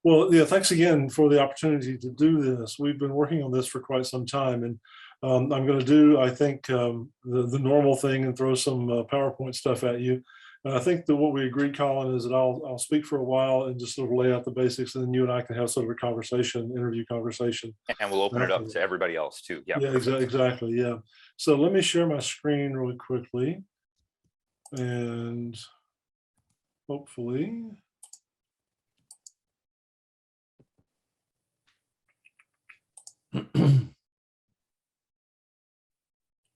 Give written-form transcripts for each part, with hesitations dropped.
Well, yeah, thanks again for the opportunity to do this. We've been working on this for quite some time, and I'm going to do, I think, the normal thing and throw some PowerPoint stuff at you. I think that what we agreed, Colin, is that I'll speak for a while and just sort of lay out the basics, and then you and I can have sort of a conversation, interview conversation. And we'll open it up to everybody else too. Yeah, exactly. Yeah. So let me share my screen really quickly, and hopefully. A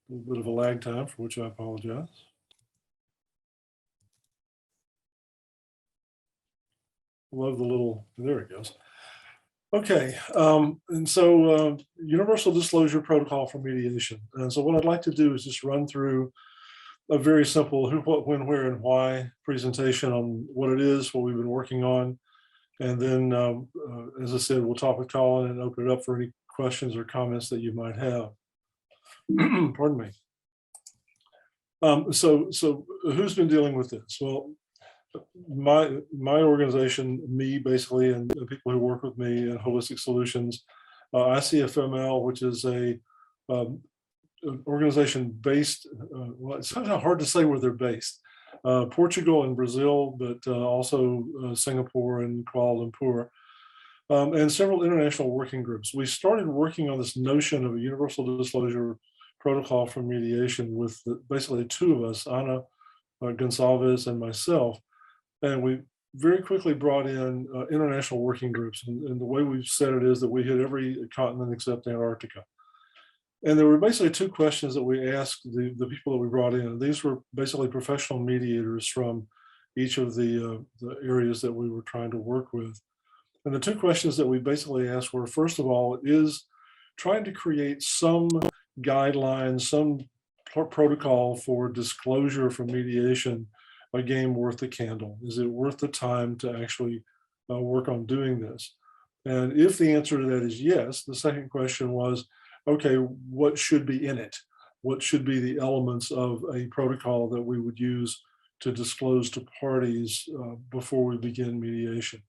little bit of a lag time, for which I apologize. Love the little, there it goes. Okay, and so Universal Disclosure Protocol for Mediation. And so what I'd like to do is just run through a very simple who, what, when, where, and why presentation on what it is, what we've been working on. And then, as I said, we'll talk with Colin and open it up for any questions or comments that you might have. Pardon me. So who's been dealing with this? Well, my organization, me basically, and the people who work with me at Holistic Solutions, ICFML, which is a organization based, well, it's kind of hard to say where they're based. Portugal and Brazil, but also Singapore and Kuala Lumpur, and several international working groups. We started working on this notion of a universal disclosure protocol for mediation with basically two of us, Ana Gonçalves and myself, and we very quickly brought in international working groups. And the way we've said it is that we hit every continent except Antarctica. And there were basically two questions that we asked the people that we brought in. These were basically professional mediators from each of the areas that we were trying to work with. And the two questions that we basically asked were, first of all, is trying to create some guidelines, some protocol for disclosure for mediation a game worth the candle? Is it worth the time to actually work on doing this? And if the answer to that is yes, the second question was, okay, what should be in it? What should be the elements of a protocol that we would use to disclose to parties before we begin mediation?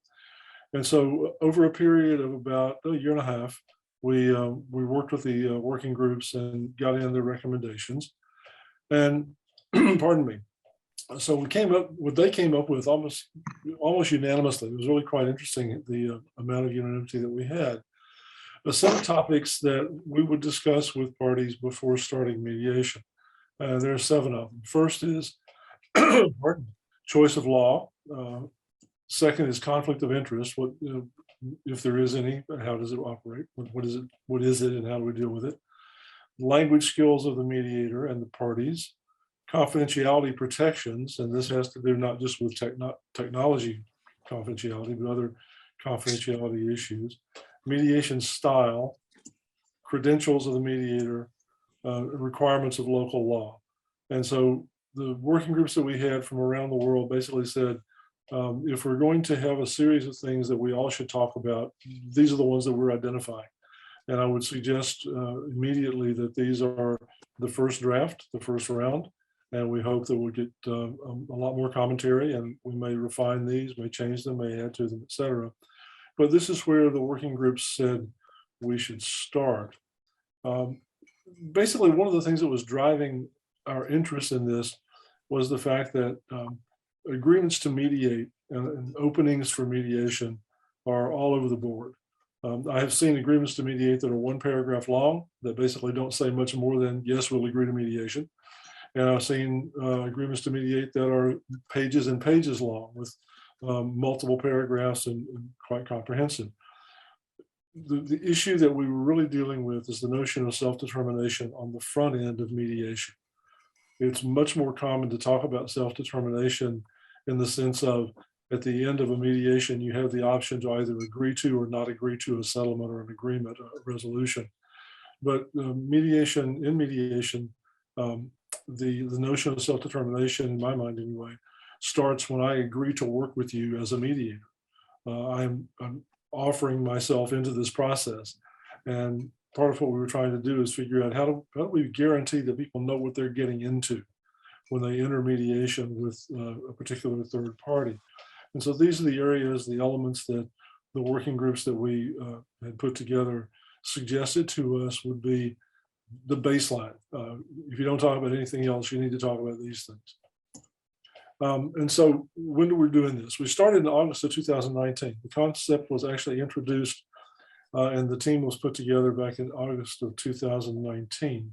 And so over a period of about a year and a half, we worked with the working groups and got in their recommendations. And pardon me. So we came up, what they came up with almost unanimously. It was really quite interesting, the amount of unanimity that we had. A set of topics that we would discuss with parties before starting mediation. There are 7 of them. First is choice of law. Second is conflict of interest. What, if there is any, how does it operate? What is it and how do we deal with it? Language skills of the mediator and the parties. Confidentiality protections, and this has to do not just with technology confidentiality, but other confidentiality issues. Mediation style, credentials of the mediator, requirements of local law. And so the working groups that we had from around the world basically said, if we're going to have a series of things that we all should talk about, these are the ones that we're identifying. And I would suggest immediately that these are the first draft, the first round, and we hope that we'll get a lot more commentary, and we may refine these, may change them, may add to them, et cetera. But this is where the working groups said we should start. Basically, one of the things that was driving our interest in this was the fact that agreements to mediate and openings for mediation are all over the board. I have seen agreements to mediate that are 1 paragraph long that basically don't say much more than, yes, we'll agree to mediation. And I've seen agreements to mediate that are pages and pages long with multiple paragraphs and quite comprehensive. The issue that we were really dealing with is the notion of self-determination on the front end of mediation. It's much more common to talk about self-determination in the sense of, at the end of a mediation, you have the option to either agree to or not agree to a settlement or an agreement, a resolution. But mediation, the notion of self-determination, in my mind anyway, starts when I agree to work with you as a mediator. I'm offering myself into this process. And part of what we were trying to do is figure out how do we guarantee that people know what they're getting into when they enter mediation with a particular third party. And so these are the areas, the elements that the working groups that we had put together suggested to us would be the baseline. If you don't talk about anything else, you need to talk about these things. And so when we're doing this, we started in August of 2019. The concept was actually introduced and the team was put together back in August of 2019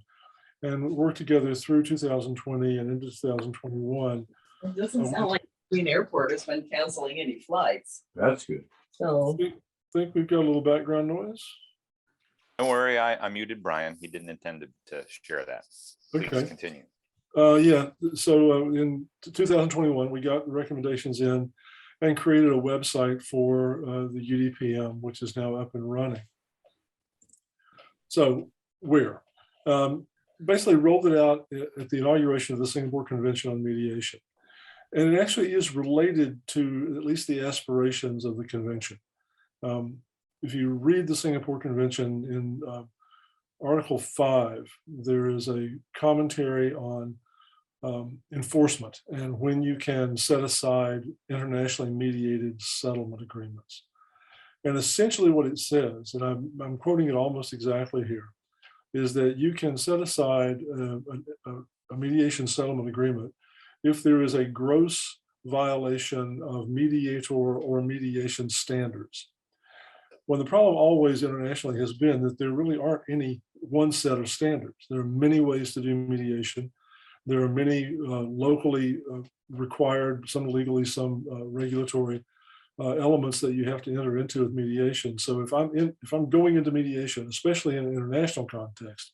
and worked together through 2020 and into 2021. It doesn't sound like Green Airport has been canceling any flights. That's good. So I think we've got a little background noise. Don't worry, I muted Brian. He didn't intend to share that. Please Okay. continue. Yeah, so in 2021, we got the recommendations in and created a website for the UDPM, which is now up and running. So where? Basically rolled it out at the inauguration of the Singapore Convention on Mediation. And it actually is related to at least the aspirations of the convention. If you read the Singapore Convention in Article 5, there is a commentary on enforcement and when you can set aside internationally mediated settlement agreements. And essentially what it says, and I'm quoting it almost exactly here, is that you can set aside a mediation settlement agreement if there is a gross violation of mediator or mediation standards. Well, the problem always internationally has been that there really aren't any one set of standards. There are many ways to do mediation. There are many locally required, some legally, some regulatory elements that you have to enter into with mediation. So if I'm going into mediation, especially in an international context,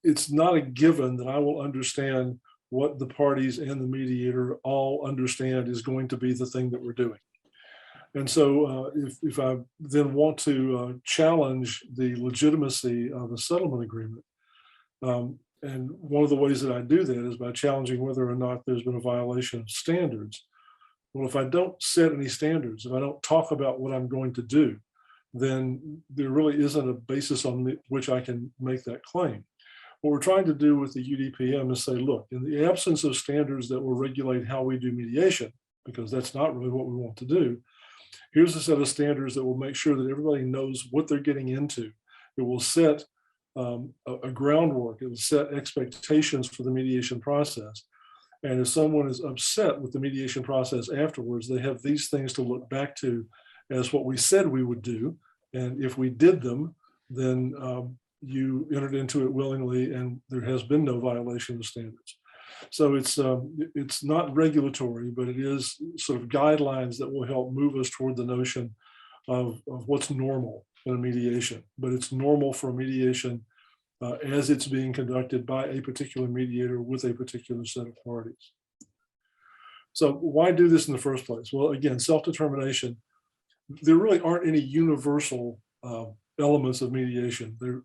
it's not a given that I will understand what the parties and the mediator all understand is going to be the thing that we're doing. And so if I then want to challenge the legitimacy of a settlement agreement, and one of the ways that I do that is by challenging whether or not there's been a violation of standards. Well, if I don't set any standards, if I don't talk about what I'm going to do, then there really isn't a basis on which I can make that claim. What we're trying to do with the UDPM is say, look, in the absence of standards that will regulate how we do mediation, because that's not really what we want to do, here's a set of standards that will make sure that everybody knows what they're getting into. It will set a groundwork. It will set expectations for the mediation process. And if someone is upset with the mediation process afterwards, they have these things to look back to as what we said we would do. And if we did them, then you entered into it willingly and there has been no violation of standards. So it's not regulatory, but it is sort of guidelines that will help move us toward the notion of what's normal in a mediation. But it's normal for a mediation as it's being conducted by a particular mediator with a particular set of parties. So why do this in the first place? Well, again, self-determination, there really aren't any universal elements of mediation. They're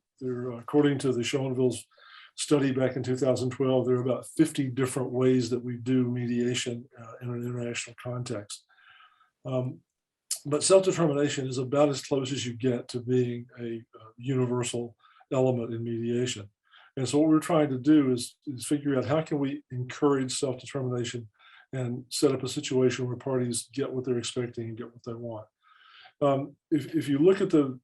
according to the Schoenville's study back in 2012, there are about 50 different ways that we do mediation in an international context. But self-determination is about as close as you get to being a universal element in mediation. And so what we're trying to do is figure out how can we encourage self-determination and set up a situation where parties get what they're expecting and get what they want. If you look at the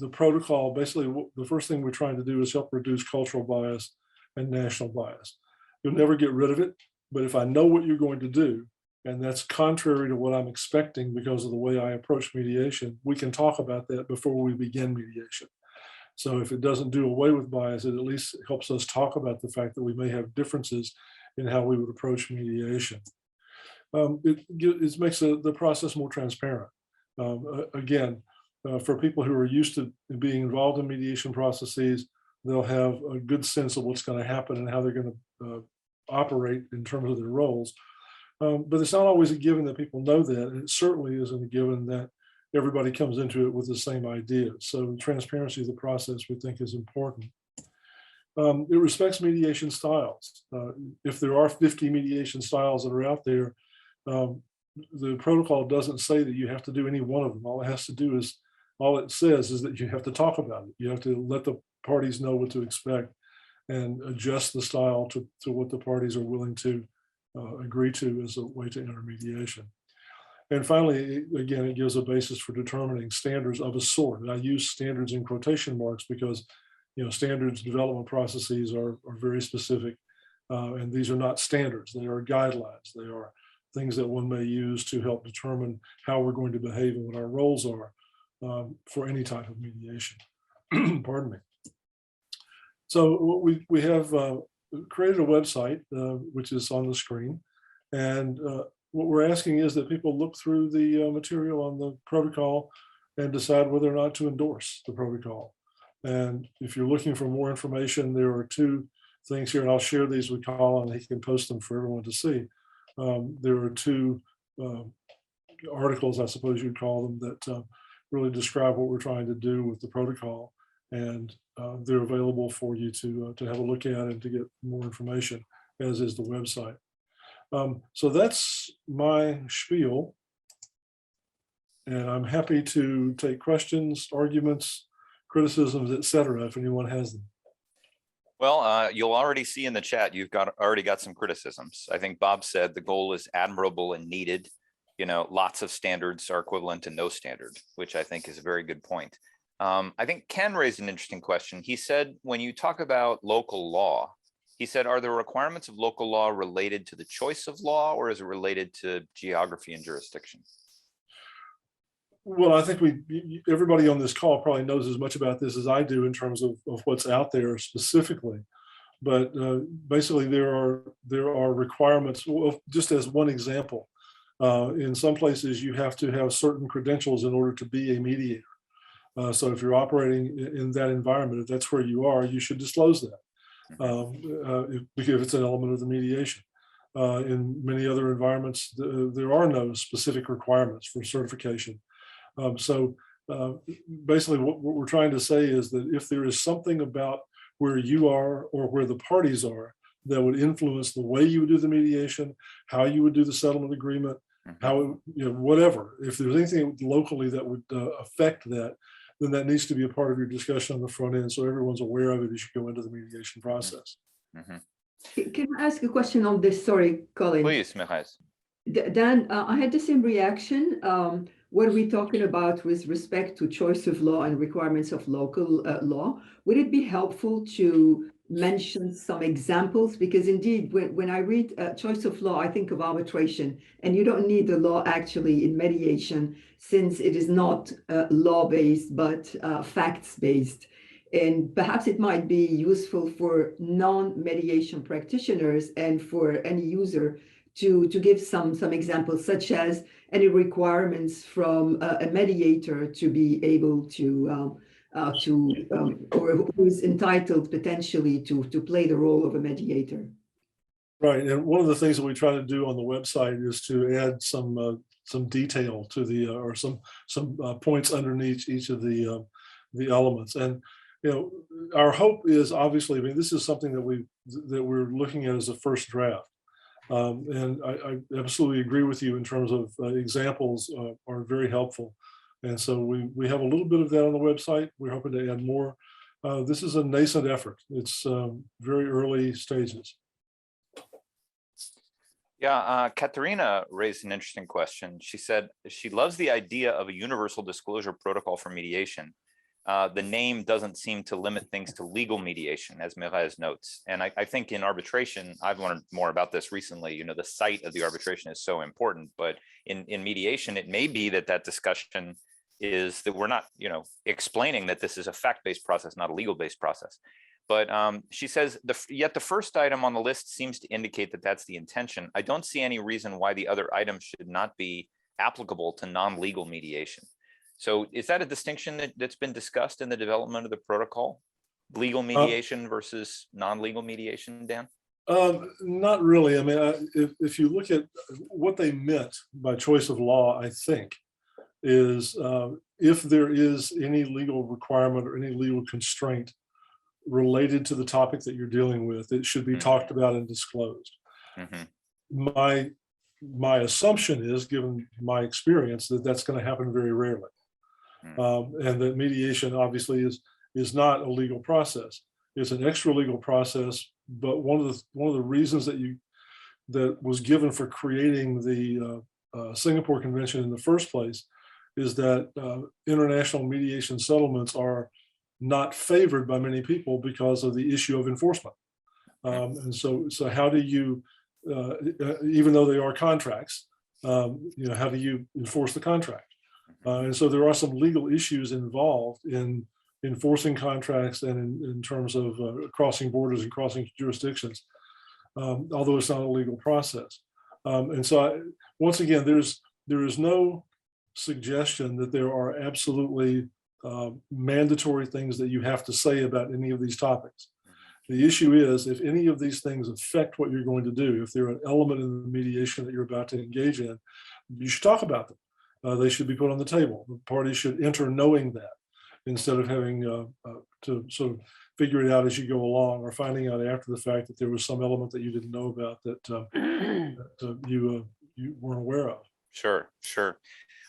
protocol, basically the first thing we're trying to do is help reduce cultural bias and national bias. You'll never get rid of it, but if I know what you're going to do, and that's contrary to what I'm expecting because of the way I approach mediation, we can talk about that before we begin mediation. So if it doesn't do away with bias, it at least helps us talk about the fact that we may have differences in how we would approach mediation. It makes the process more transparent. Again, for people who are used to being involved in mediation processes, they'll have a good sense of what's going to happen and how they're going to operate in terms of their roles. But it's not always a given that people know that, and it certainly isn't a given that everybody comes into it with the same idea. So the transparency of the process we think is important. It respects mediation styles. If there are 50 mediation styles that are out there, the protocol doesn't say that you have to do any one of them. All it says is that you have to talk about it. You have to let the parties know what to expect and adjust the style to what the parties are willing to agree to as a way to enter mediation. And finally, again, it gives a basis for determining standards of a sort. And I use standards in quotation marks because, standards development processes are very specific. And these are not standards, they are guidelines. They are things that one may use to help determine how we're going to behave and what our roles are for any type of mediation. Pardon me. So we have created a website, which is on the screen. And what we're asking is that people look through the material on the protocol and decide whether or not to endorse the protocol. And if you're looking for more information, there are two things here, and I'll share these with Colin, and he can post them for everyone to see. There are two articles, I suppose you'd call them, that really describe what we're trying to do with the protocol. And they're available for you to have a look at and to get more information, as is the website. So that's my spiel. And I'm happy to take questions, arguments, criticisms, etc., if anyone has them. Well, you'll already see in the chat, you've already got some criticisms. I think Bob said the goal is admirable and needed. Lots of standards are equivalent to no standard, which I think is a very good point. I think Ken raised an interesting question. He said, when you talk about local law, he said, are the requirements of local law related to the choice of law, or is it related to geography and jurisdiction? Well, I think everybody on this call probably knows as much about this as I do in terms of what's out there specifically. But basically, there are requirements. Well, just as one example, in some places you have to have certain credentials in order to be a mediator. So if you're operating in that environment, if that's where you are, you should disclose that because it's an element of the mediation. In many other environments, there are no specific requirements for certification. So basically what we're trying to say is that if there is something about where you are or where the parties are that would influence the way you would do the mediation, how you would do the settlement agreement, how, whatever, if there's anything locally that would affect that, then that needs to be a part of your discussion on the front end so everyone's aware of it as you go into the mediation process. Can I ask a question on this? Sorry, Colin. Please, Michael. Dan, I had the same reaction. What are we talking about with respect to choice of law and requirements of local law? Would it be helpful to mention some examples? Because indeed, when I read choice of law, I think of arbitration, and you don't need the law actually in mediation, since it is not law-based, but facts-based. And perhaps it might be useful for non-mediation practitioners and for any user to give some examples, such as any requirements from a mediator to be able to or who is entitled potentially to play the role of a mediator. Right, and one of the things that we try to do on the website is to add some detail to the or some points underneath each of the elements. And our hope is obviously, I mean, this is something that we're looking at as a first draft. And I absolutely agree with you in terms of examples are very helpful. And so we have a little bit of that on the website. We're hoping to add more. This is a nascent effort. It's very early stages. Yeah, Katerina raised an interesting question. She said she loves the idea of a universal disclosure protocol for mediation. The name doesn't seem to limit things to legal mediation, as Mireille's notes. And I think in arbitration, I've learned more about this recently. The site of the arbitration is so important, but in mediation, it may be that discussion is that we're not, explaining that this is a fact-based process, not a legal-based process. But she says, yet the first item on the list seems to indicate that that's the intention. I don't see any reason why the other items should not be applicable to non-legal mediation. So is that a distinction that's been discussed in the development of the protocol? Legal mediation versus non-legal mediation, Dan? Not really. I mean, if you look at what they meant by choice of law, I think, is if there is any legal requirement or any legal constraint related to the topic that you're dealing with, it should be talked about and disclosed. My assumption is, given my experience, that that's going to happen very rarely. And that mediation obviously is not a legal process. It's an extra legal process, but one of the reasons that was given for creating the Singapore Convention in the first place is that international mediation settlements are not favored by many people because of the issue of enforcement. And so how do you, even though they are contracts, how do you enforce the contract? And so there are some legal issues involved in enforcing contracts and in terms of crossing borders and crossing jurisdictions, although it's not a legal process. And so once again, there is no suggestion that there are absolutely mandatory things that you have to say about any of these topics. The issue is, if any of these things affect what you're going to do, if they're an element in the mediation that you're about to engage in, you should talk about them. They should be put on the table. The parties should enter knowing that, instead of having to sort of figure it out as you go along, or finding out after the fact that there was some element that you didn't know about that you weren't aware of. Sure, sure.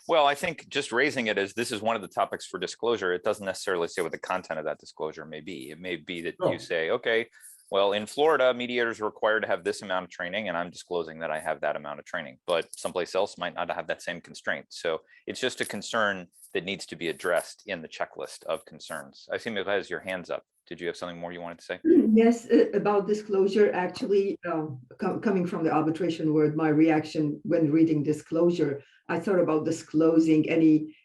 Well, I think just raising it as this is one of the topics for disclosure, it doesn't necessarily say what the content of that disclosure may be. It may be that you say, okay, well, in Florida, mediators are required to have this amount of training, and I'm disclosing that I have that amount of training, but someplace else might not have that same constraint. So it's just a concern that needs to be addressed in the checklist of concerns. I see Ms. has your hands up. Did you have something more you wanted to say? Yes, about disclosure, actually, coming from the arbitration word, my reaction when reading disclosure, I thought about disclosing any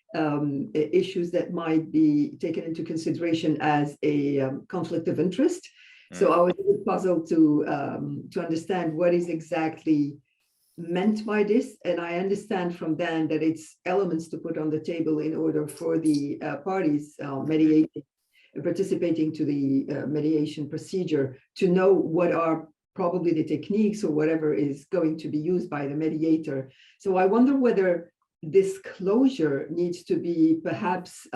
issues that might be taken into consideration as a conflict of interest. So I was a bit puzzled to understand what is exactly meant by this. And I understand from Dan that it's elements to put on the table in order for the parties participating to the mediation procedure to know what are probably the techniques or whatever is going to be used by the mediator. So I wonder whether disclosure needs to be perhaps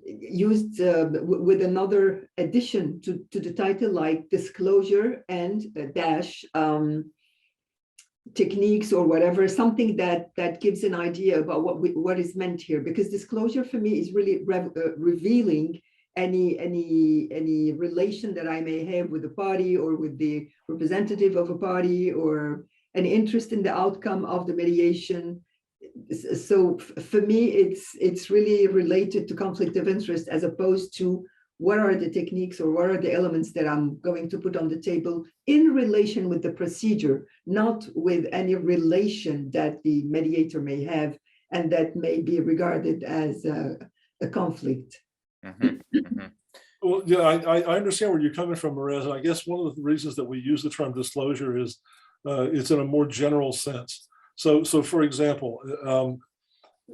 used with another addition to the title, like disclosure and dash techniques or whatever, something that gives an idea about what is meant here, because disclosure for me is really revealing any relation that I may have with the party or with the representative of a party, or an interest in the outcome of the mediation. So for me, it's really related to conflict of interest, as opposed to what are the techniques or what are the elements that I'm going to put on the table in relation with the procedure, not with any relation that the mediator may have and that may be regarded as a conflict. Well, yeah, I understand where you're coming from, Marez. I guess one of the reasons that we use the term disclosure is it's in a more general sense. So for example,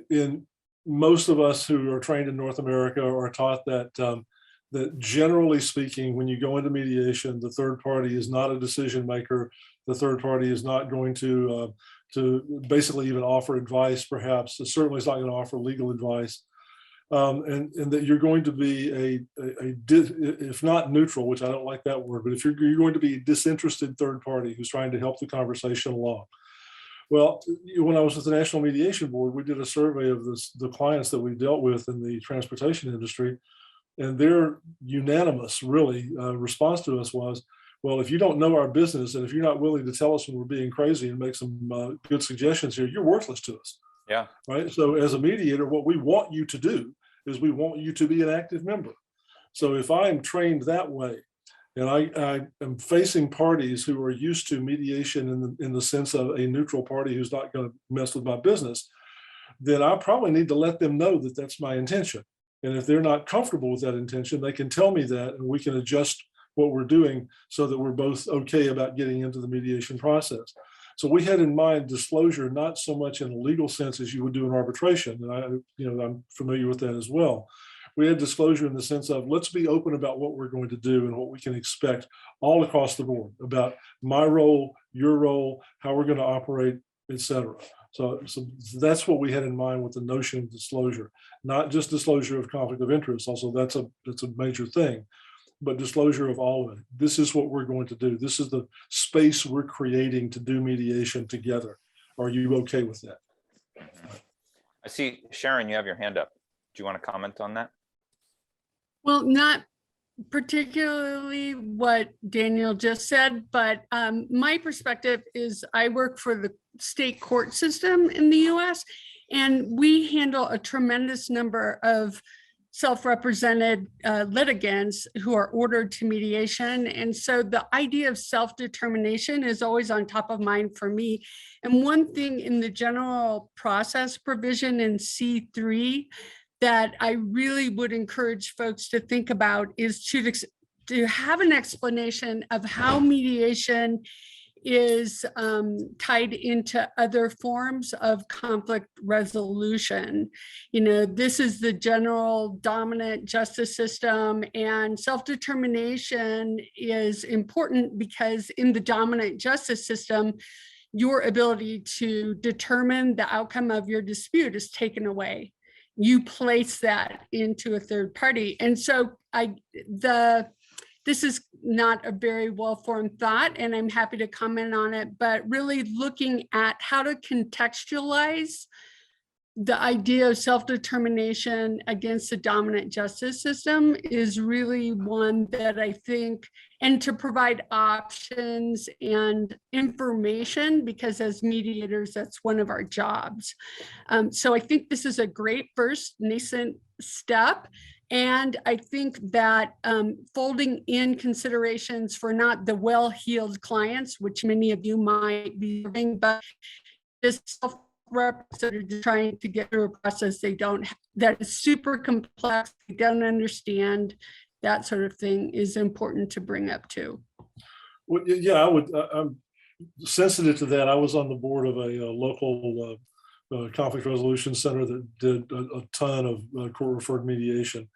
in most of us who are trained in North America are taught that that generally speaking, when you go into mediation, the third party is not a decision maker. The third party is not going to basically even offer advice, perhaps. It certainly is not going to offer legal advice. And that you're going to be if not neutral, which I don't like that word, but if you're going to be a disinterested third party who's trying to help the conversation along. Well, when I was with the National Mediation Board, we did a survey of the clients that we dealt with in the transportation industry, and their unanimous, really, response to us was, well, if you don't know our business and if you're not willing to tell us when we're being crazy and make some good suggestions here, you're worthless to us. Yeah. Right. So as a mediator, what we want you to do is we want you to be an active member. So if I'm trained that way, and I am facing parties who are used to mediation in the sense of a neutral party who's not going to mess with my business, then I probably need to let them know that that's my intention. And if they're not comfortable with that intention, they can tell me that, and we can adjust what we're doing so that we're both okay about getting into the mediation process. So we had in mind disclosure, not so much in a legal sense as you would do in arbitration. And I'm familiar with that as well. We had disclosure in the sense of, let's be open about what we're going to do and what we can expect all across the board about my role, your role, how we're going to operate, et cetera. So that's what we had in mind with the notion of disclosure, not just disclosure of conflict of interest. Also, that's a major thing, but disclosure of all of it. This is what we're going to do. This is the space we're creating to do mediation together. Are you okay with that? I see, Sharon, you have your hand up. Do you want to comment on that? Well, not particularly what Daniel just said, but my perspective is I work for the state court system in the US, and we handle a tremendous number of self-represented litigants who are ordered to mediation. And so the idea of self-determination is always on top of mind for me. And one thing in the general process provision in C3 that I really would encourage folks to think about is to have an explanation of how mediation is tied into other forms of conflict resolution. You know, this is the general dominant justice system, and self-determination is important because in the dominant justice system, your ability to determine the outcome of your dispute is taken away. You place that into a third party. And so this is not a very well-formed thought, and I'm happy to comment on it, but really looking at how to contextualize the idea of self-determination against the dominant justice system is really one that I think, and to provide options and information, because as mediators, that's one of our jobs. So I think this is a great first nascent step. And I think that folding in considerations for not the well-heeled clients, which many of you might be doing, but this self-represented trying to get through a process that is super complex, they don't understand, that sort of thing is important to bring up too. Well, yeah, I'm sensitive to that. I was on the board of a local conflict resolution center that did a ton of court-referred mediation,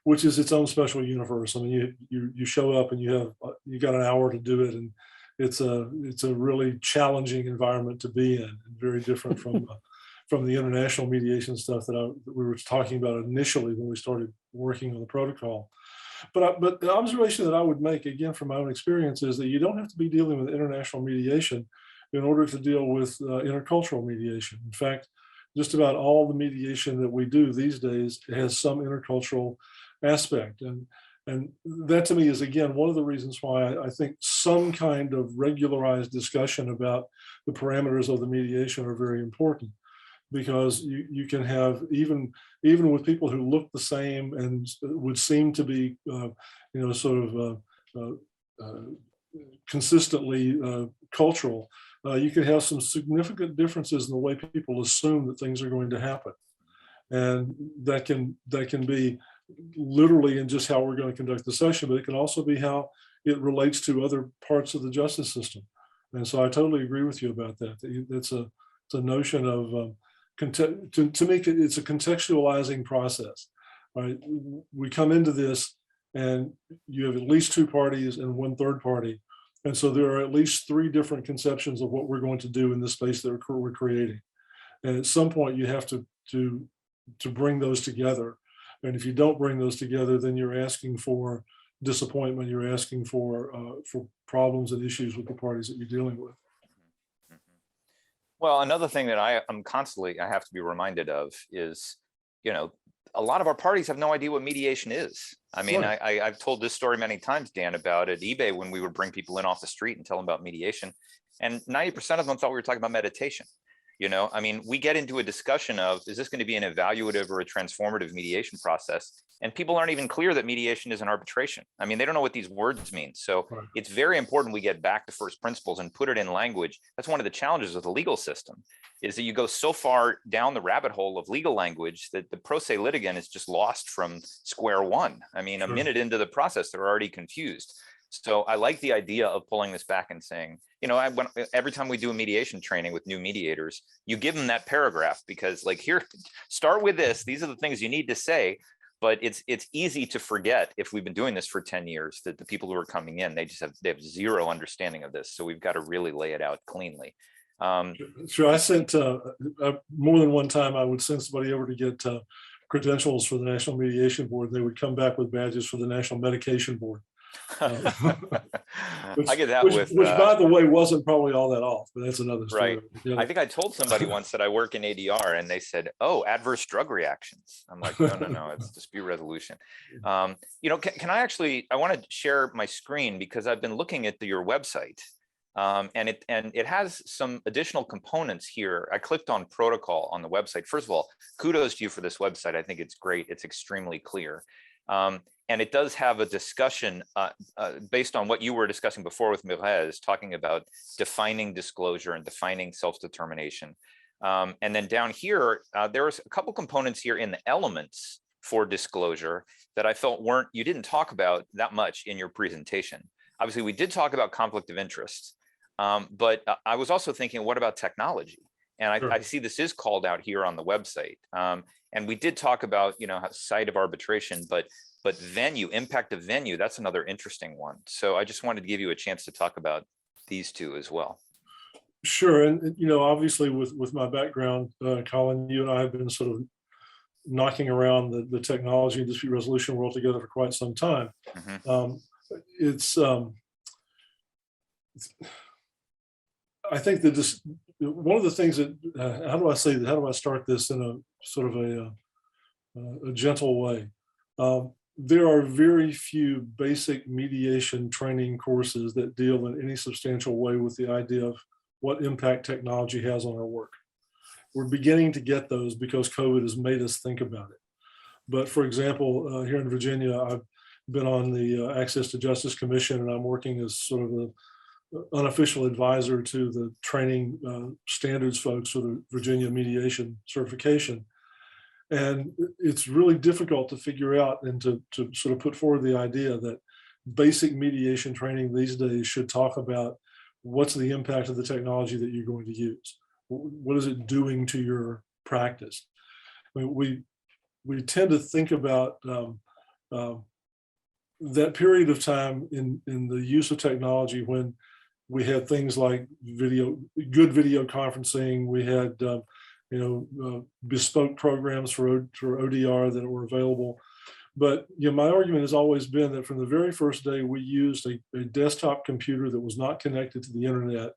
which is its own special universe. I mean, you show up and you got an hour to do it, and it's a really challenging environment to be in, and very different from the international mediation stuff that we were talking about initially when we started working on the protocol. But the observation that I would make, again, from my own experience, is that you don't have to be dealing with international mediation in order to deal with intercultural mediation. In fact, just about all the mediation that we do these days has some intercultural aspect. And that to me is, again, one of the reasons why I think some kind of regularized discussion about the parameters of the mediation are very important, because you can have, even with people who look the same and would seem to be, consistently cultural, you can have some significant differences in the way people assume that things are going to happen. And that can be literally in just how we're going to conduct the session, but it can also be how it relates to other parts of the justice system. And so I totally agree with you about that. It's a notion of, to me, it's a contextualizing process, right? We come into this and you have at least two parties and one third party. And so there are at least three different conceptions of what we're going to do in this space that we're creating. And at some point you have to bring those together. And if you don't bring those together, then you're asking for disappointment. You're asking for problems and issues with the parties that you're dealing with. Well, another thing that I have to be reminded of is, a lot of our parties have no idea what mediation is. I mean, right. I've told this story many times, Dan, about at eBay when we would bring people in off the street and tell them about mediation, and 90% of them thought we were talking about meditation. I mean, we get into a discussion of, is this going to be an evaluative or a transformative mediation process? And people aren't even clear that mediation is an arbitration. I mean, they don't know what these words mean. So right. It's very important we get back to first principles and put it in language. That's one of the challenges of the legal system, is that you go so far down the rabbit hole of legal language that the pro se litigant is just lost from square one. I mean, a minute into the process, they're already confused. So I like the idea of pulling this back and saying, every time we do a mediation training with new mediators, you give them that paragraph, because here, start with this. These are the things you need to say. But it's easy to forget, if we've been doing this for 10 years, that the people who are coming in, they have zero understanding of this. So we've got to really lay it out cleanly. Sure. I sent more than one time, I would send somebody over to get credentials for the National Mediation Board. They would come back with badges for the National Medication Board. I get that which, with, which by the way, wasn't probably all that off, but that's another story. right. Yeah. I think I told somebody once that I work in ADR and they said, oh, adverse drug reactions. I'm like, no, it's dispute resolution. You know, can I actually, I want to share my screen because I've been looking at your website. And it has some additional components here. I clicked on protocol on the website. First of all, kudos to you for this website. I think it's great. It's extremely clear. And it does have a discussion based on what you were discussing before with Mirez, talking about defining disclosure and defining self-determination. And then down here, there's a couple components here in the elements for disclosure that I felt you didn't talk about that much in your presentation. Obviously, we did talk about conflict of interest, but I was also thinking, what about technology? And Sure. I see this is called out here on the website. And we did talk about, you know, site of arbitration, but venue, impact of venue, that's another interesting one. So I just wanted to give you a chance to talk about these two as well. Sure. And, you know, obviously with my background, Colin, you and I have been sort of knocking around the technology and dispute resolution world together for quite some time. Mm-hmm. I think that this, one of the things that, how do I start this in a sort of a gentle way? There are very few basic mediation training courses that deal in any substantial way with the idea of what impact technology has on our work. We're beginning to get those because COVID has made us think about it. But for example, here in Virginia, I've been on the Access to Justice Commission, and I'm working as sort of the unofficial advisor to the training standards folks for the Virginia mediation certification. And it's really difficult to figure out and to sort of put forward the idea that basic mediation training these days should talk about what's the impact of the technology that you're going to use. What is it doing to your practice? I mean, we tend to think about that period of time in the use of technology when we had things like good video conferencing. We had bespoke programs for ODR that were available. But you know, my argument has always been that from the very first day we used a desktop computer that was not connected to the internet,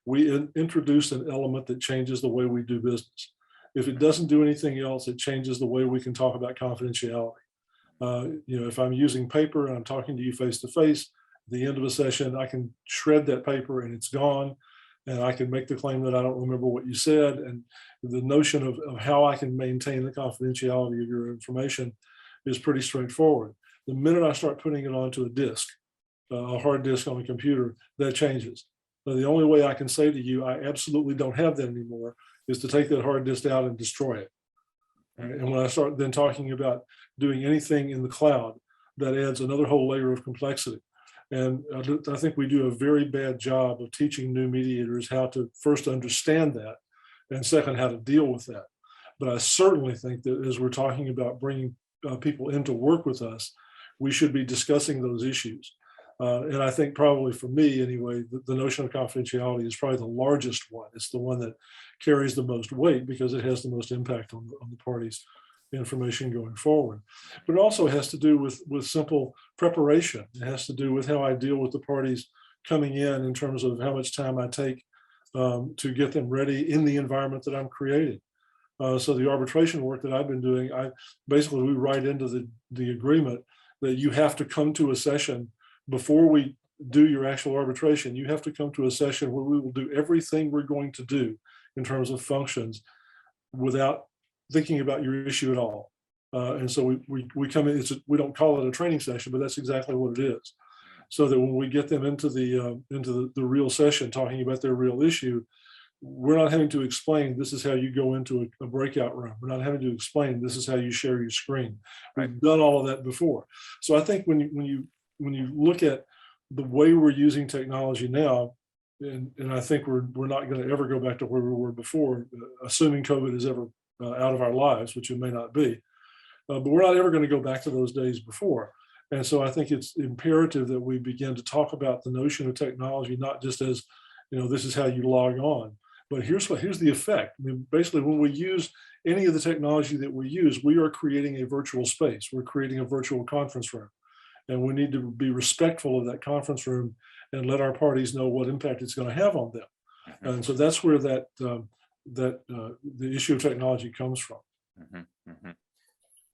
we introduced an element that changes the way we do business. If it doesn't do anything else, it changes the way we can talk about confidentiality. You know, if I'm using paper and I'm talking to you face to face, at the end of a session, I can shred that paper and it's gone. And I can make the claim that I don't remember what you said. And the notion of how I can maintain the confidentiality of your information is pretty straightforward. The minute I start putting it onto a disk, a hard disk on a computer, that changes. So the only way I can say to you, I absolutely don't have that anymore, is to take that hard disk out and destroy it. Right? And when I start then talking about doing anything in the cloud, that adds another whole layer of complexity. And I think we do a very bad job of teaching new mediators how to first understand that, and second, how to deal with that. But I certainly think that as we're talking about bringing people in to work with us, we should be discussing those issues. And I think probably for me anyway, the notion of confidentiality is probably the largest one. It's the one that carries the most weight because it has the most impact on the parties' information going forward. But it also has to do with simple preparation. It has to do with how I deal with the parties coming in terms of how much time I take to get them ready in the environment that I'm creating. So the arbitration work that I've been doing, we write into the agreement that you have to come to a session before we do your actual arbitration. You have to come to a session where we will do everything we're going to do in terms of functions without thinking about your issue at all. And so we come in, we don't call it a training session, but that's exactly what it is. So that when we get them into the real session, talking about their real issue, we're not having to explain this is how you go into a breakout room. We're not having to explain this is how you share your screen. We've done all of that before. So I think when you look at the way we're using technology now, and I think we're not going to ever go back to where we were before, assuming COVID is ever out of our lives, which it may not be, but we're not ever going to go back to those days before. And so I think it's imperative that we begin to talk about the notion of technology, not just as, this is how you log on, but here's the effect. I mean, basically, when we use any of the technology that we use, we are creating a virtual space. We're creating a virtual conference room. And we need to be respectful of that conference room and let our parties know what impact it's going to have on them. And so that's where the issue of technology comes from.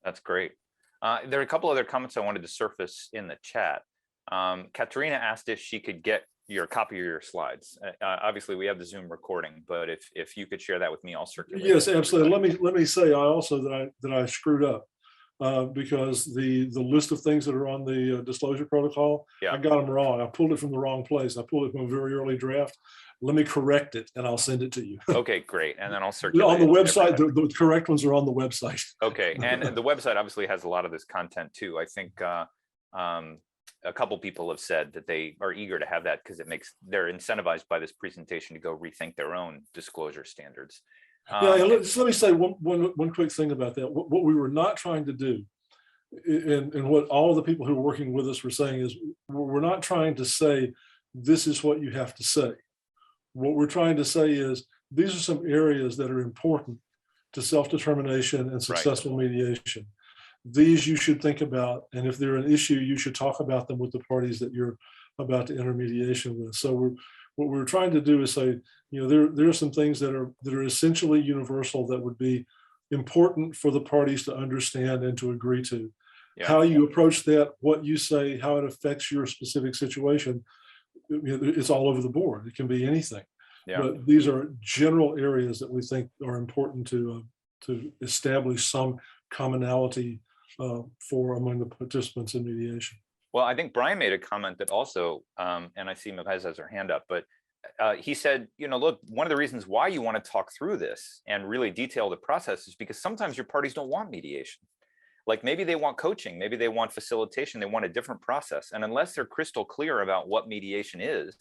That's great. There are a couple other comments I wanted to surface in the chat. Katerina asked if she could get your copy of your slides. Obviously, we have the Zoom recording, but if you could share that with me, I'll circulate. Yes, absolutely. Let me say also that I screwed up because the list of things that are on the disclosure protocol, I got them wrong. I pulled it from the wrong place. I pulled it from a very early draft. Let me correct it and I'll send it to you. Okay, great. And then I'll circulate on the website. The correct ones are on the website. Okay, and the website obviously has a lot of this content too. I think a couple people have said that they are eager to have that because they're incentivized by this presentation to go rethink their own disclosure standards. Let me say one quick thing about that. What we were not trying to do, and what all the people who are working with us were saying is, we're not trying to say, this is what you have to say. What we're trying to say is, these are some areas that are important to self-determination and successful mediation. These you should think about, and if they're an issue, you should talk about them with the parties that you're about to enter mediation with. So what we're trying to do is say, there are some things that are essentially universal that would be important for the parties to understand and to agree to. How you approach that, what you say, how it affects your specific situation, it's all over the board. It can be anything. But these are general areas that we think are important to establish some commonality for among the participants in mediation. Well, I think Brian made a comment that also, and I see Mavez has her hand up, but he said, look, one of the reasons why you want to talk through this and really detail the process is because sometimes your parties don't want mediation. Like maybe they want coaching, maybe they want facilitation, they want a different process. And unless they're crystal clear about what mediation is,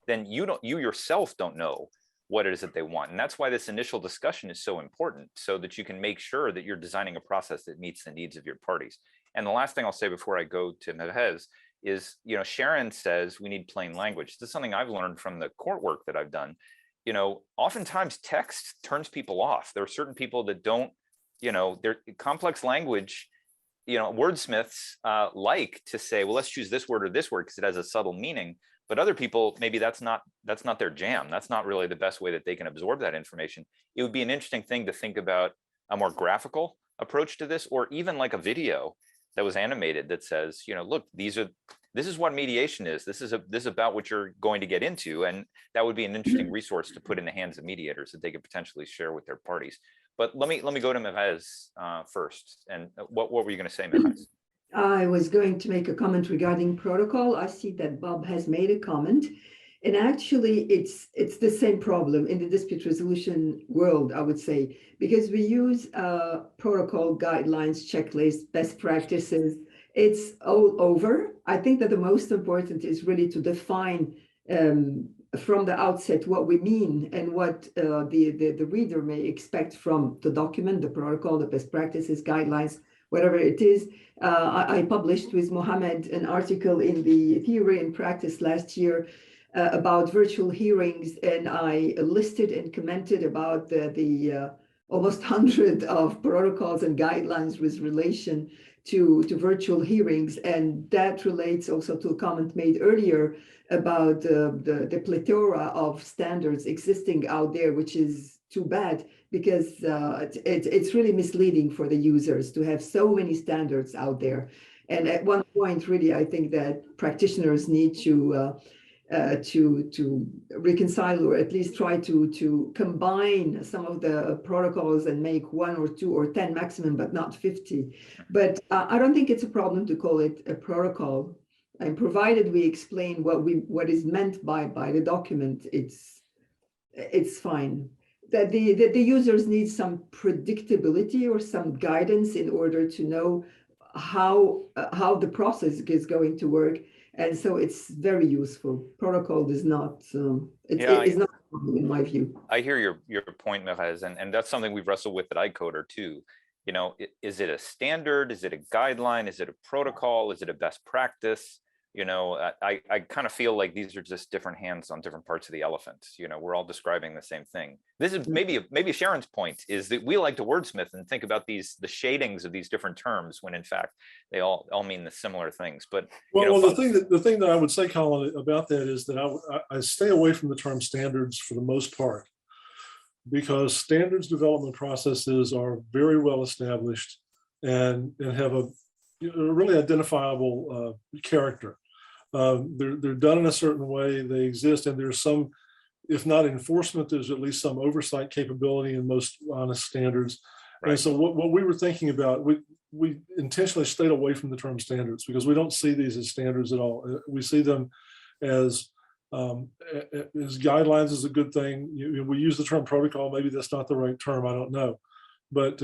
then you yourself don't know what it is that they want. And that's why this initial discussion is so important, so that you can make sure that you're designing a process that meets the needs of your parties. And the last thing I'll say before I go to Mavez is, Sharon says we need plain language. This is something I've learned from the court work that I've done. Oftentimes text turns people off. There are certain people that don't, their complex language, wordsmiths like to say, well, let's choose this word or this word because it has a subtle meaning. But other people, maybe that's not their jam. That's not really the best way that they can absorb that information. It would be an interesting thing to think about a more graphical approach to this, or even like a video that was animated that says, look, this is what mediation is. This is about what you're going to get into. And that would be an interesting resource to put in the hands of mediators that they could potentially share with their parties. But let me go to Mavez first. And what were you going to say, Mavez? I was going to make a comment regarding protocol. I see that Bob has made a comment. And actually, it's the same problem in the dispute resolution world, I would say, because we use protocol guidelines, checklists, best practices. It's all over. I think that the most important is really to define from the outset what we mean and what the reader may expect from the document, the protocol, the best practices, guidelines, whatever it is. I published with Mohammed an article in the Theory and Practice last year about virtual hearings, and I listed and commented about the almost 100 of protocols and guidelines with relation to virtual hearings. And that relates also to a comment made earlier about the plethora of standards existing out there, which is too bad, because it's really misleading for the users to have so many standards out there. And at one point, really, I think that practitioners need to reconcile, or at least try to combine some of the protocols and make 1 or 2 or 10 maximum, but not 50. But I don't think it's a problem to call it a protocol. And provided we explain what is meant by the document, it's fine. That the users need some predictability or some guidance in order to know how the process is going to work. And so it's very useful. Protocol is not, it's not a problem in my view. I hear your point, Mavez, and that's something we've wrestled with at ICODR too. Is it a standard? Is it a guideline? Is it a protocol? Is it a best practice? You know, I kind of feel like these are just different hands on different parts of the elephant. You know, we're all describing the same thing. This is maybe Sharon's point, is that we like to wordsmith and think about the shadings of these different terms when in fact they all mean the similar things. But well, the thing that I would say, Colin, about that is that I stay away from the term standards for the most part, because standards development processes are very well established and have a really identifiable character. They're done in a certain way, they exist, and there's some, if not enforcement, there's at least some oversight capability in most honest standards. Right. And so what we were thinking about, we intentionally stayed away from the term standards because we don't see these as standards at all. We see them as guidelines is a good thing. We use the term protocol, maybe that's not the right term, I don't know. But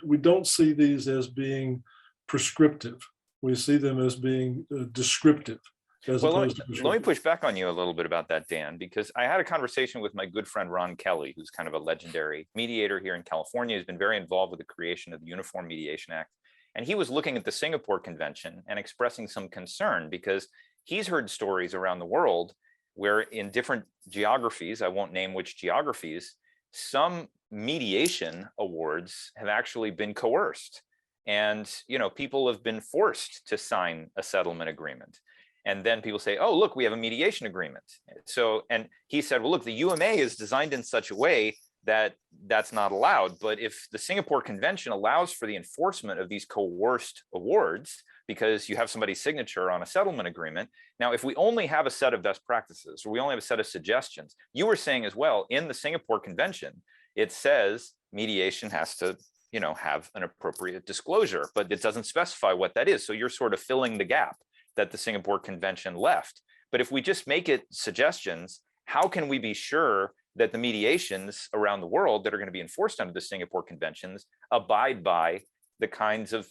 we don't see these as being prescriptive. We see them as being descriptive. Well, let me push back on you a little bit about that, Dan, because I had a conversation with my good friend Ron Kelly, who's kind of a legendary mediator here in California. He's been very involved with the creation of the Uniform Mediation Act. And he was looking at the Singapore Convention and expressing some concern because he's heard stories around the world where in different geographies, I won't name which geographies, some mediation awards have actually been coerced. And, you know, people have been forced to sign a settlement agreement. And then people say, oh, look, we have a mediation agreement. So, and he said, well, look, the UMA is designed in such a way that that's not allowed. But if the Singapore Convention allows for the enforcement of these coerced awards, because you have somebody's signature on a settlement agreement. Now, if we only have a set of best practices, or we only have a set of suggestions, you were saying as well, in the Singapore Convention, it says mediation has to, you know, have an appropriate disclosure, but it doesn't specify what that is. So you're sort of filling the gap that the Singapore Convention left. But if we just make it suggestions, how can we be sure that the mediations around the world that are going to be enforced under the Singapore Conventions abide by the kinds of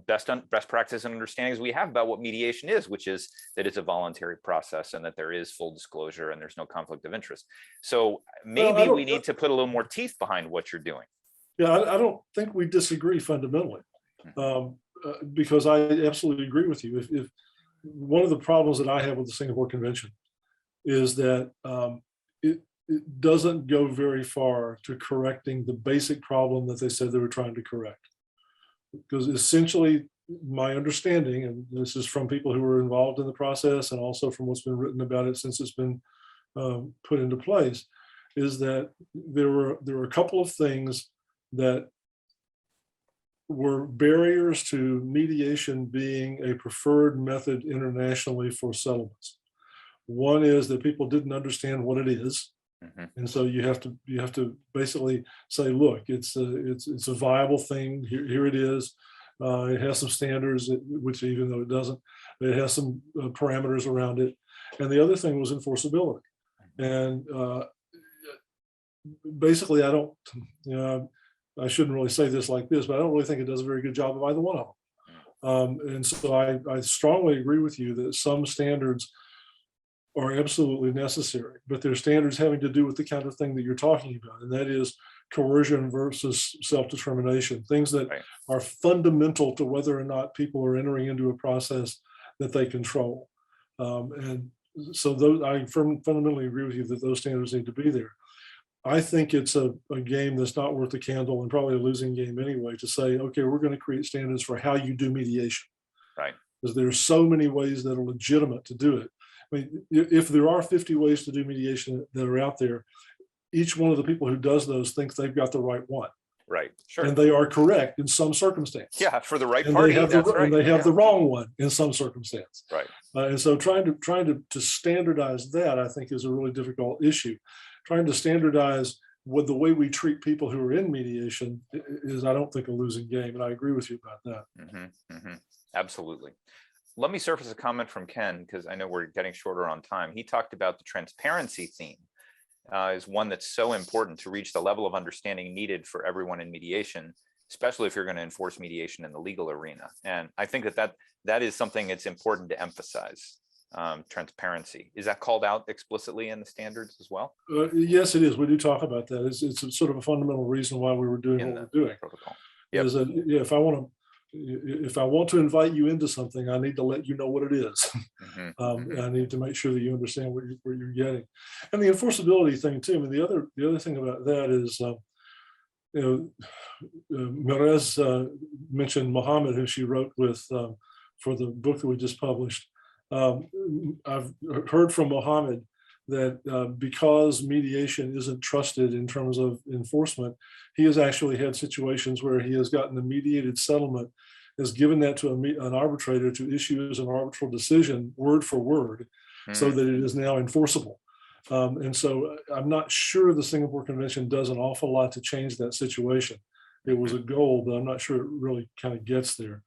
best practice and understandings we have about what mediation is, which is that it's a voluntary process and that there is full disclosure and there's no conflict of interest. So maybe we need to put a little more teeth behind what you're doing. Yeah, I don't think we disagree fundamentally, because I absolutely agree with you. If one of the problems that I have with the Singapore Convention is that it doesn't go very far to correcting the basic problem that they said they were trying to correct. Because essentially, my understanding, and this is from people who were involved in the process and also from what's been written about it since it's been put into place, is that there were a couple of things that were barriers to mediation being a preferred method internationally for settlements. One is that people didn't understand what it is. And so you have to basically say, look, it's a viable thing. Here it is. It has some standards, which even though it doesn't, it has some parameters around it. And the other thing was enforceability. And basically, I don't, you know, I shouldn't really say this like this, but I don't really think it does a very good job of either one of them. And so I strongly agree with you that some standards are absolutely necessary, but they're standards having to do with the kind of thing that you're talking about, and that is coercion versus self-determination, things that are fundamental to whether or not people are entering into a process that they control. And so those, I fundamentally agree with you that those standards need to be there. I think it's a game that's not worth the candle and probably a losing game anyway, to say, okay, we're going to create standards for how you do mediation. Right. Because there's so many ways that are legitimate to do it. I mean, if there are 50 ways to do mediation that are out there, each one of the people who does those thinks they've got the right one. Right. Sure. And they are correct in some circumstance. Yeah, for the right and party. They have and they have the wrong one in some circumstance. Right. And so trying to standardize that, I think, is a really difficult issue. Trying to standardize what the way we treat people who are in mediation is, I don't think, a losing game. And I agree with you about that. Absolutely. Let me surface a comment from Ken, because I know we're getting shorter on time. He talked about the transparency theme is one that's so important to reach the level of understanding needed for everyone in mediation, especially if you're going to enforce mediation in the legal arena. And I think that is something that's important to emphasize. Transparency. Is that called out explicitly in the standards as well? Yes, it is. We do talk about that. It's a sort of a fundamental reason why we were doing what we're doing. Protocol. Yep. Is that, yeah, if I want to if I want to invite you into something, I need to let you know what it is. I need to make sure that you understand what you're getting. And the enforceability thing too. I mean, the other thing about that is, Merez mentioned Mohammed, who she wrote with for the book that we just published. I've heard from Mohammed that because mediation isn't trusted in terms of enforcement, he has actually had situations where he has gotten a mediated settlement, has given that to an arbitrator to issue as an arbitral decision word for word, so that it is now enforceable. And so I'm not sure the Singapore Convention does an awful lot to change that situation. It was a goal, but I'm not sure it really kind of gets there.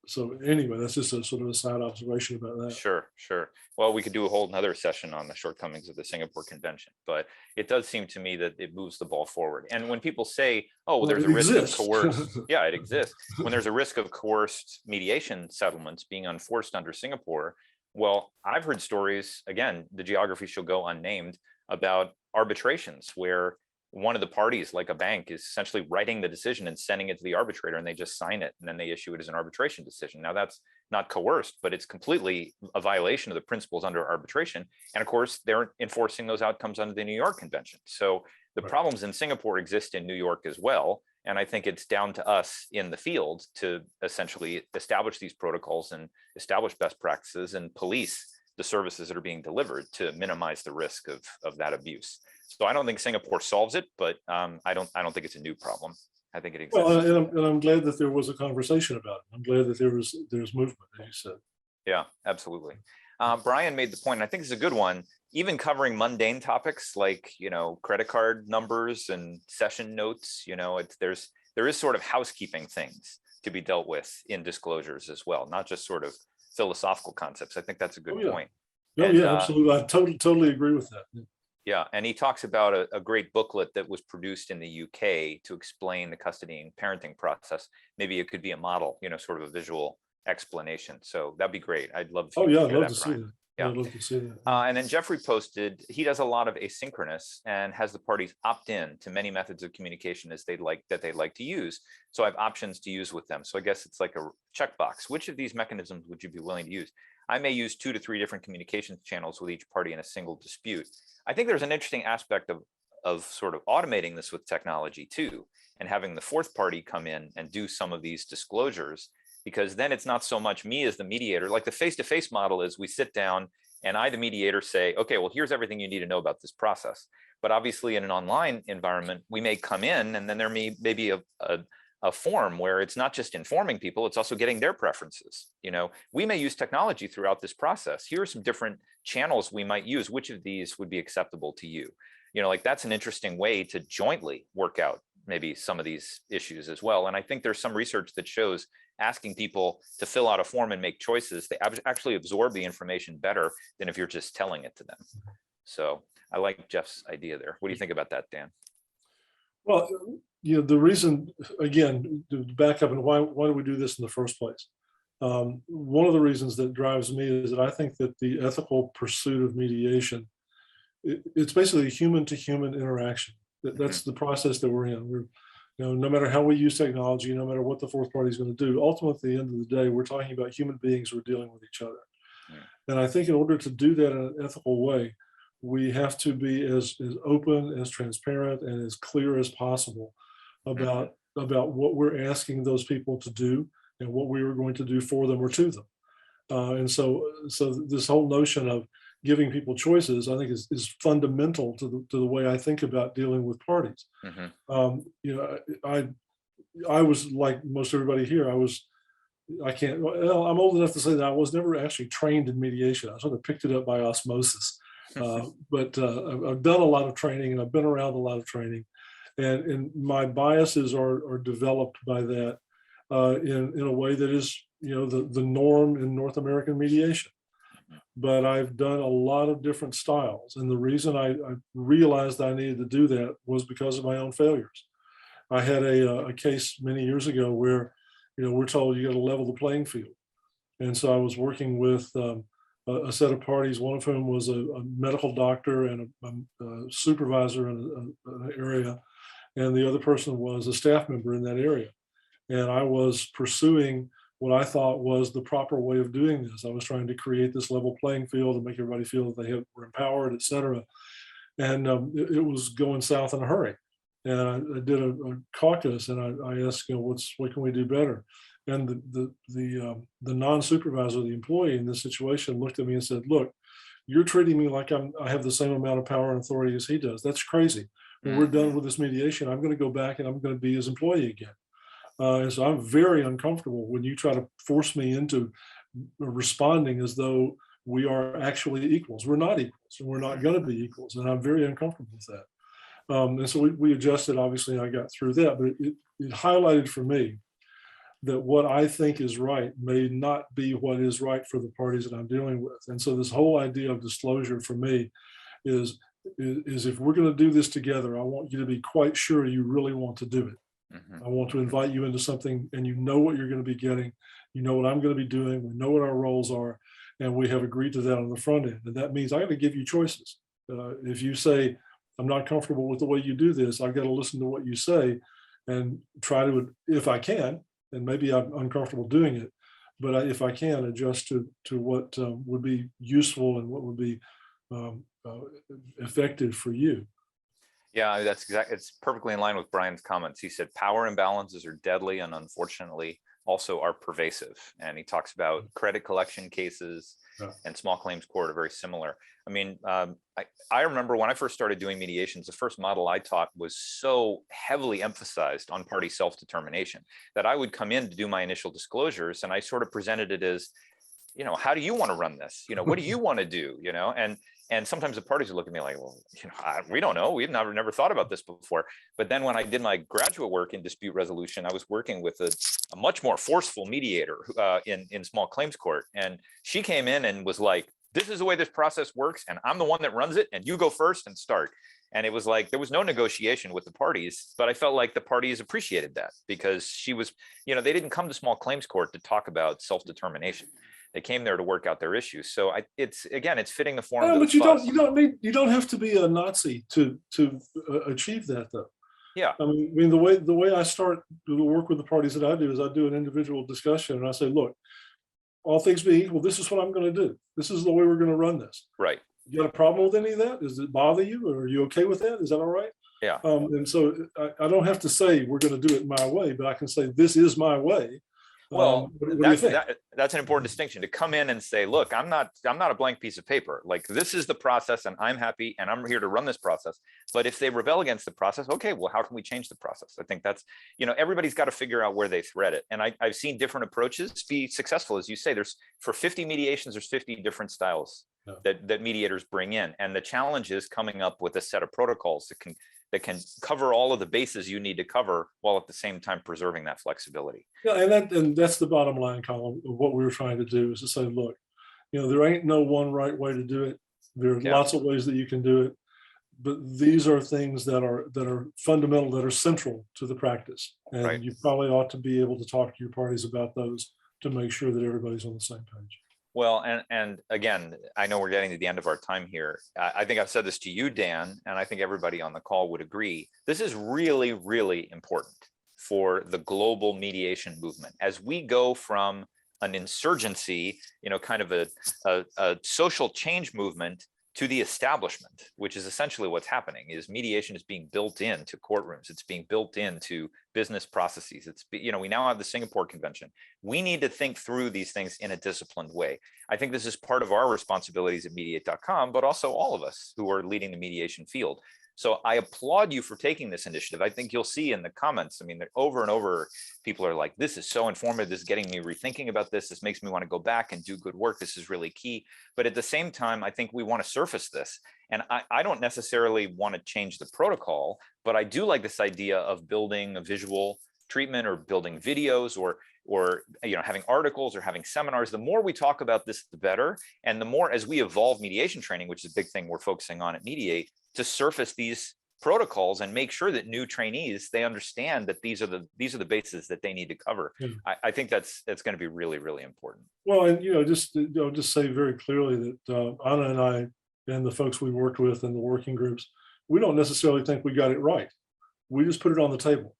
So anyway, that's just a sort of a side observation about that. Sure. Well, we could do a whole nother session on the shortcomings of the Singapore Convention, but it does seem to me that it moves the ball forward. And when people say, oh, well, there's a risk of coerced, yeah, it exists. When there's a risk of coerced mediation settlements being enforced under Singapore, well, I've heard stories, again, the geography shall go unnamed, about arbitrations where one of the parties, like a bank, is essentially writing the decision and sending it to the arbitrator, and they just sign it, and then they issue it as an arbitration decision. Now, that's not coerced, but it's completely a violation of the principles under arbitration. And of course, they're enforcing those outcomes under the New York Convention. So the problems in Singapore exist in New York as well. And I think it's down to us in the field to essentially establish these protocols and establish best practices and police the services that are being delivered to minimize the risk of that abuse. So I don't think Singapore solves it, but I don't think it's a new problem. I think it exists. Well, and I'm glad that there was a conversation about it. I'm glad that there's movement, as you said. Yeah, absolutely. Brian made the point, and I think it's a good one, even covering mundane topics like, credit card numbers and session notes, there is sort of housekeeping things to be dealt with in disclosures as well, not just sort of philosophical concepts. I think that's a good point. Oh, and, yeah, absolutely. I totally agree with that. Yeah, and he talks about a great booklet that was produced in the UK to explain the custody and parenting process. Maybe it could be a model, sort of a visual explanation. So that'd be great. I'd love to. Oh yeah, I'd love to see that. Yeah, I'd love to see that. And then Jeffrey posted, he does a lot of asynchronous and has the parties opt in to many methods of communication that they like to use. So I have options to use with them. So I guess it's like a checkbox. Which of these mechanisms would you be willing to use? I may use 2 to 3 different communications channels with each party in a single dispute. I think there's an interesting aspect of sort of automating this with technology too, and having the fourth party come in and do some of these disclosures, because then it's not so much me as the mediator. Like the face-to-face model is we sit down and I, the mediator, say, okay, well, here's everything you need to know about this process. But obviously in an online environment, we may come in and then there may be a form where it's not just informing people, it's also getting their preferences. We may use technology throughout this process. Here are some different channels we might use. Which of these would be acceptable to you? Like that's an interesting way to jointly work out maybe some of these issues as well. And I think there's some research that shows asking people to fill out a form and make choices, they actually absorb the information better than if you're just telling it to them. So I like Jeff's idea there. What do you think about that, Dan? Well, the reason, again, to back up and why do we do this in the first place? One of the reasons that drives me is that I think that the ethical pursuit of mediation, it's basically a human to human interaction. That's the process that we're in. No matter how we use technology, no matter what the fourth party is going to do, ultimately at the end of the day, we're talking about human beings who are dealing with each other. And I think in order to do that in an ethical way, we have to be as open, as transparent, and as clear as possible about what we're asking those people to do and what we were going to do for them or to them. And so this whole notion of giving people choices, I think is fundamental to the way I think about dealing with parties. I was like most everybody here. I'm old enough to say that I was never actually trained in mediation. I sort of picked it up by osmosis. But I've done a lot of training and I've been around a lot of training, and my biases are developed by that in a way that is the norm in North American mediation. But I've done a lot of different styles, and the reason I realized I needed to do that was because of my own failures. I had a case many years ago where we're told you got to level the playing field, and so I was working with a set of parties, one of whom was a medical doctor and a supervisor in an area, and the other person was a staff member in that area. And I was pursuing what I thought was the proper way of doing this. I was trying to create this level playing field and make everybody feel that were empowered, et cetera. And it was going south in a hurry. And I did a caucus, and I asked, what can we do better? And the non-supervisor, the employee in this situation, looked at me and said, "Look, you're treating me like I have the same amount of power and authority as he does. That's crazy. When we're done with this mediation, I'm going to go back and I'm going to be his employee again." And so I'm very uncomfortable when you try to force me into responding as though we are actually equals. We're not equals, and we're not going to be equals. And I'm very uncomfortable with that. And so we adjusted, obviously, and I got through that, but it highlighted for me that what I think is right may not be what is right for the parties that I'm dealing with. And so this whole idea of disclosure for me is if we're going to do this together, I want you to be quite sure you really want to do it. I want to invite you into something, and you know what you're going to be getting. You know what I'm going to be doing. We know what our roles are, and we have agreed to that on the front end. And that means I got to give you choices. If you say, "I'm not comfortable with the way you do this," I've got to listen to what you say and try to, if I can, and maybe I'm uncomfortable doing it, but if I can, adjust to what would be useful and what would be effective for you. Yeah, it's perfectly in line with Brian's comments. He said power imbalances are deadly and unfortunately also are pervasive. And he talks about credit collection cases and small claims court are very similar. I mean, I remember when I first started doing mediations, the first model I taught was so heavily emphasized on party self-determination that I would come in to do my initial disclosures and I sort of presented it as, how do you want to run this? What do you want to do? And sometimes the parties would look at me like, well, we don't know. We've never thought about this before. But then when I did my graduate work in dispute resolution, I was working with a much more forceful mediator in small claims court. And she came in and was like, "This is the way this process works. And I'm the one that runs it. And you go first and start." And it was like, there was no negotiation with the parties, but I felt like the parties appreciated that because she was, they didn't come to small claims court to talk about self-determination. They came there to work out their issues. So it's fitting the form. No, but you don't have to be a Nazi to achieve that, though. Yeah. I mean, the way I start to work with the parties that I do is I do an individual discussion and I say, "Look, all things being equal, this is what I'm going to do. This is the way we're going to run this. Right. You got a problem with any of that? Does it bother you? Or are you okay with that? Is that all right?" Yeah. And so I don't have to say we're going to do it my way, but I can say this is my way. Well, what do you think? that's an important distinction to come in and say, "Look, I'm not a blank piece of paper. Like this is the process and I'm happy and I'm here to run this process. But if they rebel against the process, okay, well, how can we change the process?" I think that's, everybody's got to figure out where they thread it. And I've seen different approaches be successful. As you say, for 50 mediations, there's 50 different styles that mediators bring in. And the challenge is coming up with a set of protocols that can cover all of the bases you need to cover while at the same time preserving that flexibility. Yeah, and that's the bottom line column of what we were trying to do is to say, look, there ain't no one right way to do it. There are lots of ways that you can do it, but these are things that are fundamental, that are central to the practice. And you probably ought to be able to talk to your parties about those to make sure that everybody's on the same page. Well, and again, I know we're getting to the end of our time here. I think I've said this to you, Dan, and I think everybody on the call would agree. This is really, really important for the global mediation movement. As we go from an insurgency, kind of a social change movement to the establishment, which is essentially what's happening, is mediation is being built into courtrooms. It's being built into business processes. We now have the Singapore Convention. We need to think through these things in a disciplined way. I think this is part of our responsibilities at mediate.com, but also all of us who are leading the mediation field. So I applaud you for taking this initiative. I think you'll see in the comments, over and over, people are like, "This is so informative. This is getting me rethinking about this. This makes me want to go back and do good work. This is really key." But at the same time, I think we want to surface this. And I don't necessarily want to change the protocol, but I do like this idea of building a visual treatment or building videos or having articles or having seminars. The more we talk about this, the better. And the more as we evolve mediation training, which is a big thing we're focusing on at Mediate, to surface these protocols and make sure that new trainees, they understand that these are the bases that they need to cover. I think that's going to be really, really important. Well, and just say very clearly that Anna and I and the folks we worked with in the working groups, we don't necessarily think we got it right. We just put it on the table.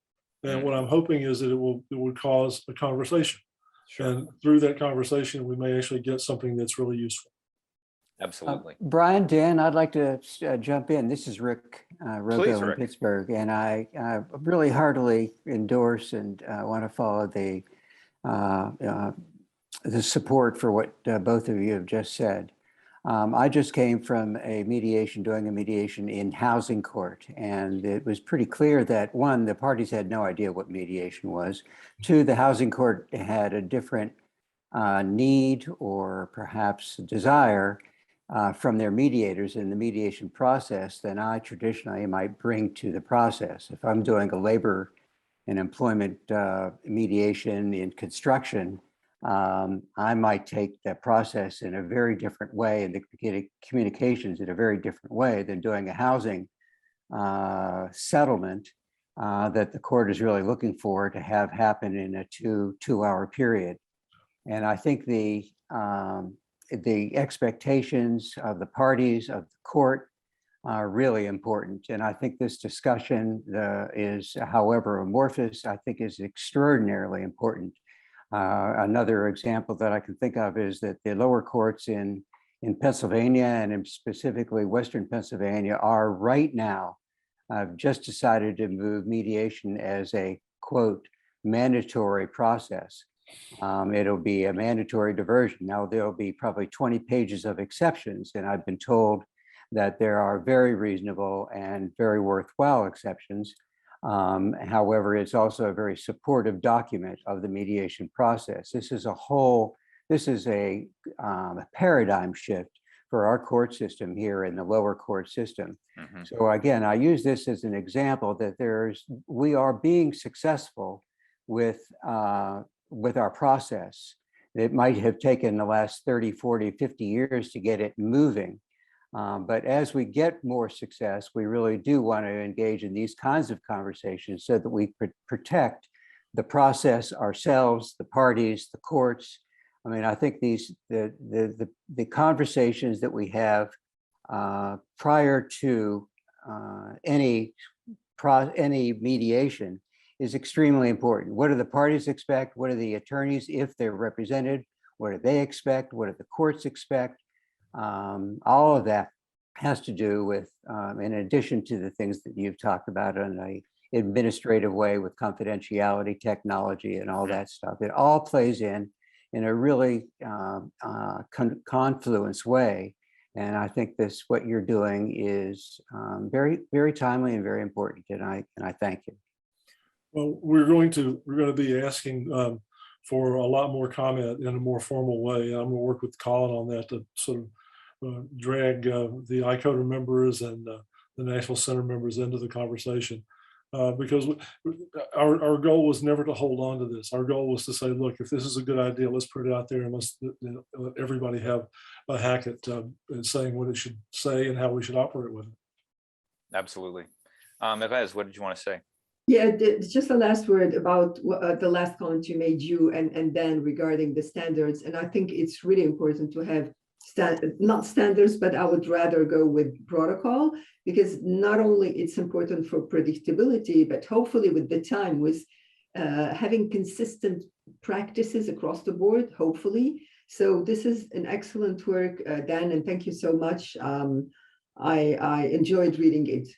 And what I'm hoping is that it would cause a conversation. Sure. And through that conversation, we may actually get something that's really useful. Absolutely. Brian, Dan, I'd like to jump in. This is Rick Please, Rogo in Rick. Pittsburgh, and I really heartily endorse and want to follow the support for what both of you have just said. I just came from doing a mediation in housing court, and it was pretty clear that one, the parties had no idea what mediation was. Two, the housing court had a different need or perhaps desire from their mediators in the mediation process than I traditionally might bring to the process. If I'm doing a labor and employment mediation in construction, I might take that process in a very different way and the communications in a very different way than doing a housing settlement that the court is really looking for to have happen in a two-hour period. And I think the expectations of the parties of the court are really important. And I think this discussion is, however amorphous, I think is extraordinarily important. Another example that I can think of is that the lower courts in Pennsylvania and specifically Western Pennsylvania are right now just decided to move mediation as a, quote, mandatory process. It'll be a mandatory diversion. Now, there'll be probably 20 pages of exceptions, and I've been told that there are very reasonable and very worthwhile exceptions. However, it's also a very supportive document of the mediation process. This is a paradigm shift for our court system here in the lower court system. So again, I use this as an example that we are being successful with our process. It might have taken the last 30, 40, 50 years to get it moving. But as we get more success, we really do want to engage in these kinds of conversations so that we protect the process ourselves, the parties, the courts. I mean, I think the conversations that we have prior to any mediation is extremely important. What do the parties expect? What do the attorneys, if they're represented, what do they expect? What do the courts expect? All of that has to do with, in addition to the things that you've talked about in an administrative way with confidentiality, technology, and all that stuff. It all plays in a really confluence way. And I think what you're doing is very, very timely and very important. And I thank you. Well, we're going to be asking for a lot more comment in a more formal way. I'm going to work with Colin on that to sort of drag the ICODR members and the National Center members into the conversation. Because our goal was never to hold on to this. Our goal was to say, look, if this is a good idea, let's put it out there and let's let everybody have a hack at saying what it should say and how we should operate with it. Absolutely. Yves, what did you want to say? Yeah, just the last word about the last comment you made, and then regarding the standards. And I think it's really important to have not standards, but I would rather go with protocol, because not only it's important for predictability, but hopefully with the time with having consistent practices across the board, hopefully. So this is an excellent work, Dan, and thank you so much. I enjoyed reading it.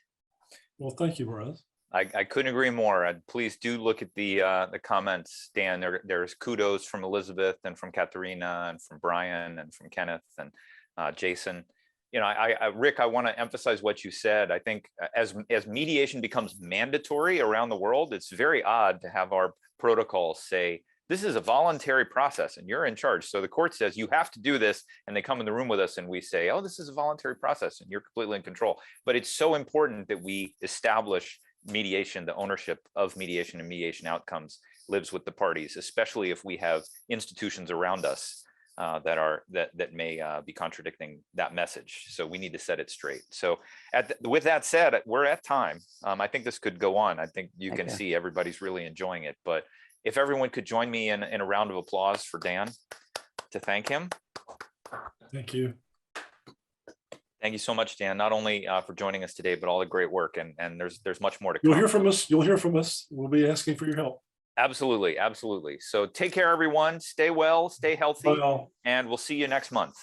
Well, thank you, Mirez. I couldn't agree more. Please do look at the comments, Dan. There's kudos from Elizabeth and from Katharina and from Brian and from Kenneth and Jason. You know, Rick, I want to emphasize what you said. I think as mediation becomes mandatory around the world, it's very odd to have our protocols say, this is a voluntary process and you're in charge. So the court says you have to do this, and they come in the room with us and we say, oh, this is a voluntary process and you're completely in control. But it's so important that we establish mediation, the ownership of mediation and mediation outcomes lives with the parties, especially if we have institutions around us that may be contradicting that message. So we need to set it straight. So with that said, we're at time. I think this could go on. I think you can see everybody's really enjoying it. But if everyone could join me in a round of applause for Dan to thank him. Thank you. Thank you so much, Dan, not only for joining us today, but all the great work. And there's much more to You'll come. hear from us. You'll hear from us. We'll be asking for your help. Absolutely. Absolutely. So take care, everyone. Stay well, stay healthy, Bye all. and we'll see you next month.